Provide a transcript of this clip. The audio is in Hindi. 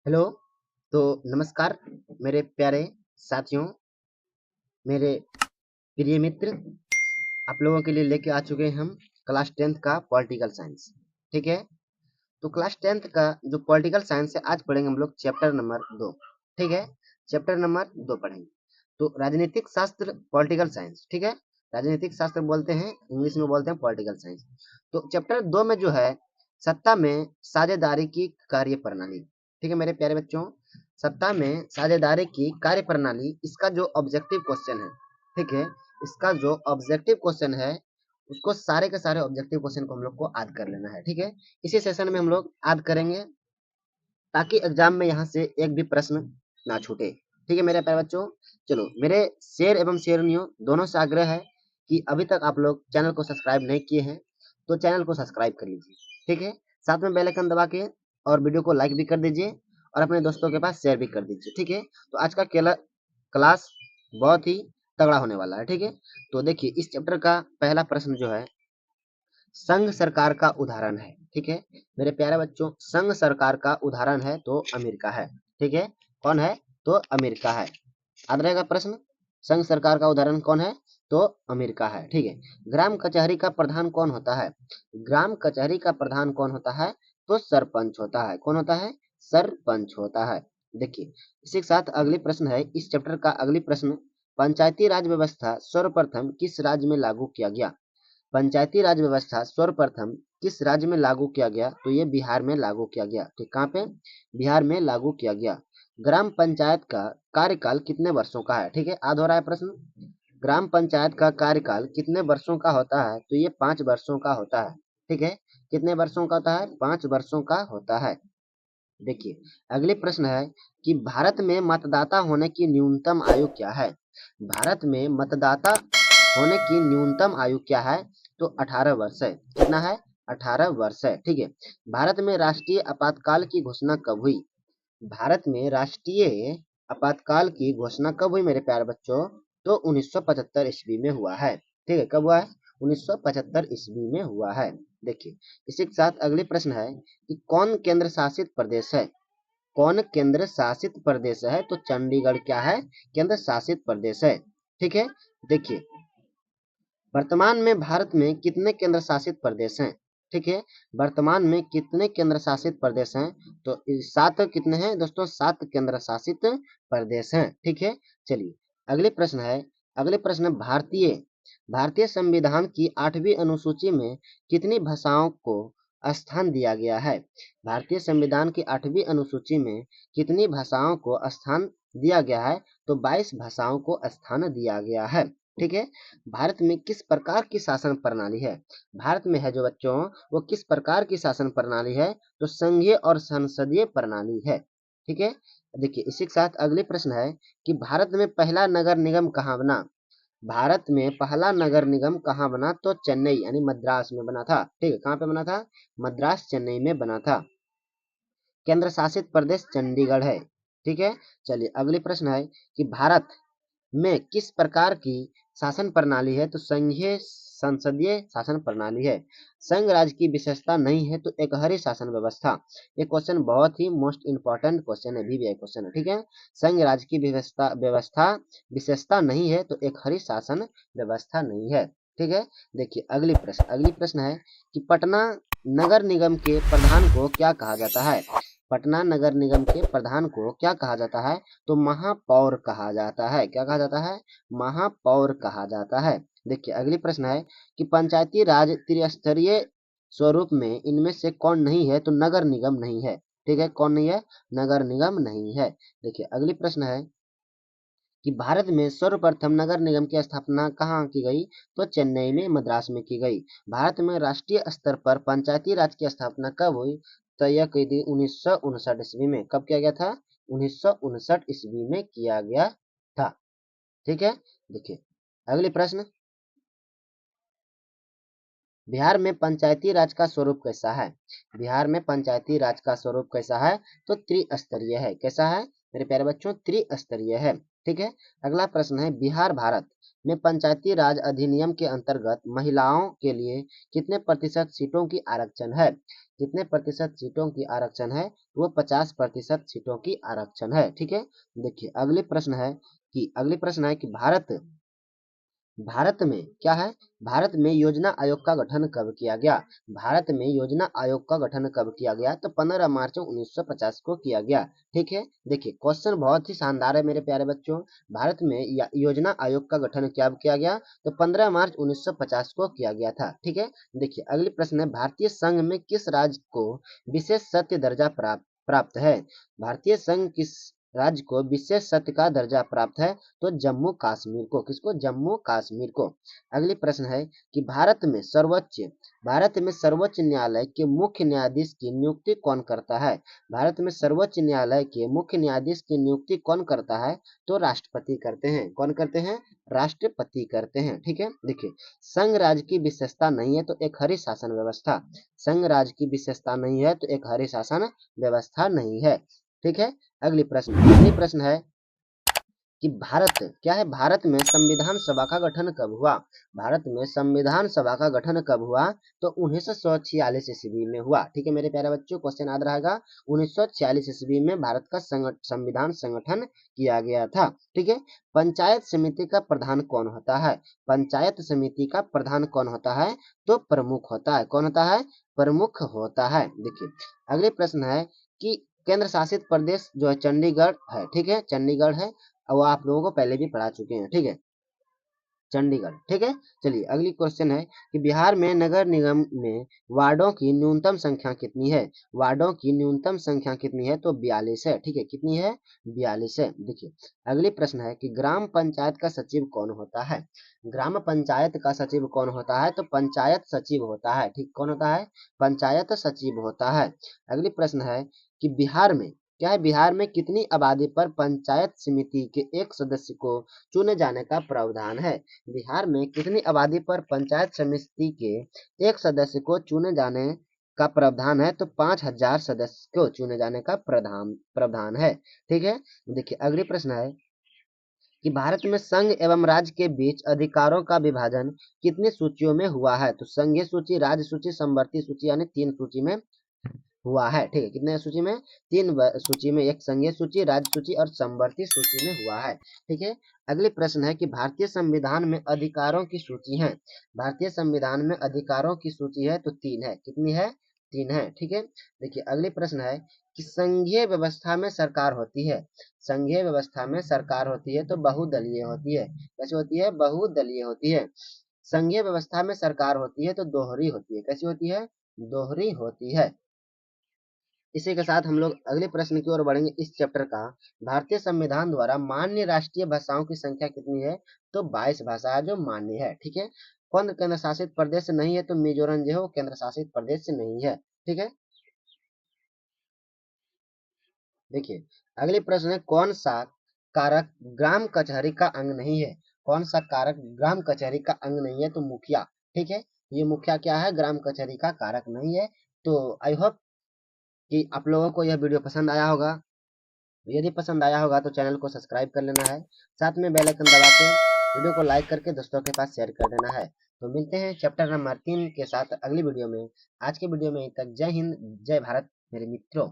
हेलो। तो नमस्कार मेरे प्यारे साथियों, मेरे प्रिय मित्र। आप लोगों के लिए लेके आ चुके हैं हम क्लास 10th का पॉलिटिकल साइंस। ठीक है। तो क्लास 10th का जो पॉलिटिकल साइंस है, आज पढ़ेंगे हम लोग चैप्टर नंबर 2। ठीक है। चैप्टर नंबर 2 पढ़ेंगे। तो राजनीतिक शास्त्र पॉलिटिकल साइंस। ठीक है। राजनीतिक शास्त्र बोलते हैं, इंग्लिश में बोलते हैं पॉलिटिकल साइंस। तो चैप्टर 2 में जो है सत्ता में साझेदारी की कार्य प्रणाली। ठीक है मेरे प्यारे बच्चों, सत्ता में साझेदारी की कार्य प्रणाली, इसका जो ऑब्जेक्टिव क्वेश्चन है। ठीक है। इसका जो ऑब्जेक्टिव क्वेश्चन है, उसको सारे के सारे ऑब्जेक्टिव क्वेश्चन को हम लोग को याद कर लेना है। ठीक है। इसी सेशन में हम लोग याद करेंगे, ताकि एग्जाम में यहाँ से एक भी प्रश्न ना छूटे। ठीक है मेरे प्यारे बच्चों। चलो, मेरे शेर एवं शेरनियों दोनों से आग्रह है कि अभी तक आप लोग चैनल को सब्सक्राइब नहीं किए हैं, तो चैनल को सब्सक्राइब कर लीजिए। ठीक है। साथ में बेल आइकन दबा के और वीडियो को लाइक भी कर दीजिए और अपने दोस्तों के पास शेयर भी कर दीजिए। ठीक है। तो आज का क्लास बहुत ही तगड़ा होने वाला है। ठीक है। तो देखिए, इस चैप्टर का पहला प्रश्न जो है, संघ सरकार का उदाहरण है। ठीक है मेरे प्यारे बच्चों, संघ सरकार का उदाहरण है तो अमेरिका है। ठीक है। कौन है? तो अमेरिका है। याद रहेगा प्रश्न, संघ सरकार का उदाहरण कौन है? तो अमेरिका है। ठीक है। ग्राम कचहरी का प्रधान कौन होता है? ग्राम कचहरी का प्रधान कौन होता है? तो सरपंच होता है। कौन होता है? सरपंच होता है। देखिए, इसी के साथ अगली प्रश्न है, इस चैप्टर का अगली प्रश्न, पंचायती राज व्यवस्था सर्वप्रथम किस राज्य में लागू किया गया? पंचायती राज व्यवस्था सर्वप्रथम किस राज्य में लागू किया गया? तो ये बिहार में लागू किया गया। ठीक, कहाँ पे? बिहार में लागू किया गया। ग्राम पंचायत का कार्यकाल कितने वर्षों का है? ठीक है। याद हो रहा है प्रश्न? ग्राम पंचायत का कार्यकाल कितने वर्षों का होता है? तो ये 5 वर्षों का होता है। ठीक है। कितने वर्षों का होता है? 5 वर्षों का होता है। देखिए, अगले प्रश्न है कि भारत में मतदाता होने की न्यूनतम आयु क्या है? भारत में मतदाता होने की न्यूनतम आयु क्या है? तो 18 वर्ष है। कितना है? 18 वर्ष है। ठीक है। भारत में राष्ट्रीय आपातकाल की घोषणा कब हुई? भारत में राष्ट्रीय आपातकाल की घोषणा कब हुई मेरे प्यारे बच्चों? तो 1975 ईस्वी में हुआ है। ठीक है। कब हुआ है? 1975 ईस्वी में हुआ है। देखिए, इसी के साथ अगले प्रश्न है कि कौन केंद्र शासित प्रदेश है? कौन केंद्र शासित प्रदेश है? तो चंडीगढ़ क्या है? केंद्र शासित प्रदेश है। ठीक है। देखिए, वर्तमान में भारत में कितने केंद्र शासित प्रदेश हैं? ठीक है। वर्तमान में कितने केंद्र शासित प्रदेश हैं? तो 7 कितने हैं दोस्तों? 7 केंद्र शासित प्रदेश हैं। ठीक है। चलिए, अगले प्रश्न है, अगले प्रश्न, भारतीय भारतीय संविधान की 8वीं अनुसूची में कितनी भाषाओं को स्थान दिया गया है? भारतीय संविधान की 8वीं अनुसूची में कितनी भाषाओं को स्थान दिया गया है? तो 22 भाषाओं को स्थान दिया गया है। ठीक है। भारत में किस प्रकार की शासन प्रणाली है? भारत में है जो बच्चों, वो किस प्रकार की शासन प्रणाली है? तो संघीय और संसदीय प्रणाली है। ठीक है। देखिए, इसी के साथ अगले प्रश्न है कि भारत में पहला नगर निगम कहाँ बना? भारत में पहला नगर निगम कहाँ बना? तो चेन्नई यानी मद्रास में बना था। ठीक है। कहाँ पे बना था? मद्रास, चेन्नई में बना था। केंद्र शासित प्रदेश चंडीगढ़ है। ठीक है। चलिए, अगले प्रश्न है कि भारत में किस प्रकार की शासन प्रणाली है? तो संघीय संसदीय शासन प्रणाली है। संघ राज्य की विशेषता नहीं है तो एकहरी शासन व्यवस्था। ये क्वेश्चन बहुत ही मोस्ट इंपॉर्टेंट क्वेश्चन है, भी क्वेश्चन है। ठीक है। संघ राज्य की व्यवस्था व्यवस्था विशेषता नहीं है तो एकहरी शासन व्यवस्था नहीं है। ठीक है। देखिए, अगली प्रश्न है कि पटना नगर निगम के प्रधान को क्या कहा जाता है? पटना नगर निगम के प्रधान को क्या कहा जाता है? तो महापौर कहा जाता है। क्या कहा जाता है? महापौर कहा जाता है। देखिए, अगली प्रश्न है कि पंचायती राज त्रिस्तरीय स्वरूप में इनमें से कौन नहीं है? तो नगर निगम नहीं है। ठीक है। कौन नहीं है? नगर निगम नहीं है। देखिए, अगली प्रश्न है कि भारत में सर्वप्रथम नगर निगम की स्थापना कहाँ की गई? तो चेन्नई में, मद्रास में की गई। भारत में राष्ट्रीय स्तर पर पंचायती राज की स्थापना कब हुई? तो यह की थी 1959 ईस्वी में। कब किया गया था? 1959 ईस्वी में किया गया था। ठीक है। देखिए, अगले प्रश्न, बिहार में पंचायती राज का स्वरूप कैसा है? बिहार में पंचायती राज का स्वरूप कैसा है? तो त्रिस्तरीय है। कैसा है मेरे प्यारे बच्चों? त्रिस्तरीय है। ठीक है। अगला प्रश्न है, बिहार भारत में पंचायती राज अधिनियम के अंतर्गत महिलाओं के लिए कितने प्रतिशत सीटों की आरक्षण है? कितने प्रतिशत सीटों की आरक्षण है? वो 50% सीटों की आरक्षण है। ठीक है। देखिए अगली प्रश्न है कि भारत में क्या है? भारत में योजना आयोग का गठन कब किया गया? भारत में योजना आयोग का गठन कब किया गया? तो 15 मार्च 1950 को किया गया। ठीक है। देखिए क्वेश्चन बहुत ही शानदार है मेरे प्यारे बच्चों। भारत में योजना आयोग का गठन कब किया गया? तो 15 मार्च 1950 को किया गया था। ठीक है। देखिए अगली प्रश्न है, भारतीय संघ में किस राज्य को विशेष सत्य दर्जा प्राप्त है? भारतीय संघ किस राज्य को विशेष सत्य का दर्जा प्राप्त है? तो जम्मू कश्मीर को। किसको? जम्मू कश्मीर को। अगली प्रश्न है कि भारत में सर्वोच्च न्यायालय के मुख्य न्यायाधीश की नियुक्ति कौन करता है? भारत में सर्वोच्च न्यायालय के मुख्य न्यायाधीश की नियुक्ति कौन करता है? तो राष्ट्रपति करते हैं। कौन करते हैं? राष्ट्रपति करते हैं। ठीक है। देखिए संघ राज्य की विशेषता नहीं है तो एक हरि शासन व्यवस्था। संघ राज्य की विशेषता नहीं है तो एक हरि शासन व्यवस्था नहीं है। ठीक है। अगली प्रश्न है कि भारत में संविधान सभा का गठन कब हुआ? भारत में संविधान सभा का गठन कब हुआ? तो 1946 ईस्वी में हुआ। ठीक है मेरे प्यारे बच्चों, क्वेश्चन याद रहेगा। 1946 ईस्वी में भारत का संविधान संगठन किया गया था। ठीक है। पंचायत समिति का प्रधान कौन होता है? पंचायत समिति का प्रधान कौन होता है? तो प्रमुख होता है। कौन होता है? प्रमुख होता है। देखिए अगले प्रश्न है कि केंद्र शासित प्रदेश जो है चंडीगढ़ है। ठीक है। चंडीगढ़ है और वो आप लोगों को पहले भी पढ़ा चुके हैं। ठीक है। चंडीगढ़। ठीक है। चलिए अगली क्वेश्चन है कि बिहार में नगर निगम में वार्डों की न्यूनतम संख्या कितनी है? वार्डों की न्यूनतम संख्या कितनी है? तो 42 है। ठीक है। कितनी है? 42 है। देखिए अगली प्रश्न है कि ग्राम पंचायत का सचिव कौन होता है? ग्राम पंचायत का सचिव कौन होता है? तो पंचायत सचिव होता है। ठीक, कौन होता है? पंचायत सचिव होता है। अगली प्रश्न है कि बिहार में कितनी आबादी पर पंचायत समिति के एक सदस्य को चुने जाने का प्रावधान है? बिहार में कितनी आबादी पर पंचायत समिति के एक सदस्य को चुने जाने का प्रावधान है? तो 5000 सदस्य को चुने जाने का प्रावधान है। ठीक है। देखिए अगली प्रश्न है कि भारत में संघ एवं राज्य के बीच अधिकारों का विभाजन कितनी सूचियों में हुआ है? तो संघीय सूची, राज्य सूची, समवर्ती सूची यानी 3 सूची में हुआ है। ठीक है। कितने सूची में? 3 सूची में, एक संघीय सूची, राज्य सूची और समवर्ती सूची में हुआ है। ठीक है। अगले प्रश्न है कि भारतीय संविधान में अधिकारों की सूची है। भारतीय संविधान में अधिकारों की सूची है तो 3 है। कितनी है? 3 है। ठीक है। देखिए अगले प्रश्न है कि संघीय व्यवस्था में सरकार होती है। संघीय व्यवस्था में सरकार होती है तो बहुदलीय होती है। कैसे होती है? बहुदलीय होती है। संघीय व्यवस्था में सरकार होती है तो दोहरी होती है। कैसी होती है? दोहरी होती है। इसी के साथ हम लोग अगले प्रश्न की ओर बढ़ेंगे इस चैप्टर का। भारतीय संविधान द्वारा मान्य राष्ट्रीय भाषाओं की संख्या कितनी है? तो 22 भाषा जो मान्य है। ठीक है। कौन केंद्र शासित प्रदेश नहीं है? तो मिजोरम जो है वो केंद्र शासित प्रदेश नहीं है। ठीक है। देखिए अगले प्रश्न है, कौन सा कारक ग्राम कचहरी का अंग नहीं है? कौन सा कारक ग्राम कचहरी का अंग नहीं है? तो मुखिया। ठीक है। ये मुखिया क्या है? ग्राम कचहरी का कारक नहीं है। तो आई होप कि आप लोगों को यह वीडियो पसंद आया होगा। यदि पसंद आया होगा तो चैनल को सब्सक्राइब कर लेना है, साथ में बेल आइकन दबा के वीडियो को लाइक करके दोस्तों के पास शेयर कर देना है। तो मिलते हैं चैप्टर नंबर 3 के साथ अगली वीडियो में। आज के वीडियो में तक जय हिंद, जय भारत मेरे मित्रों।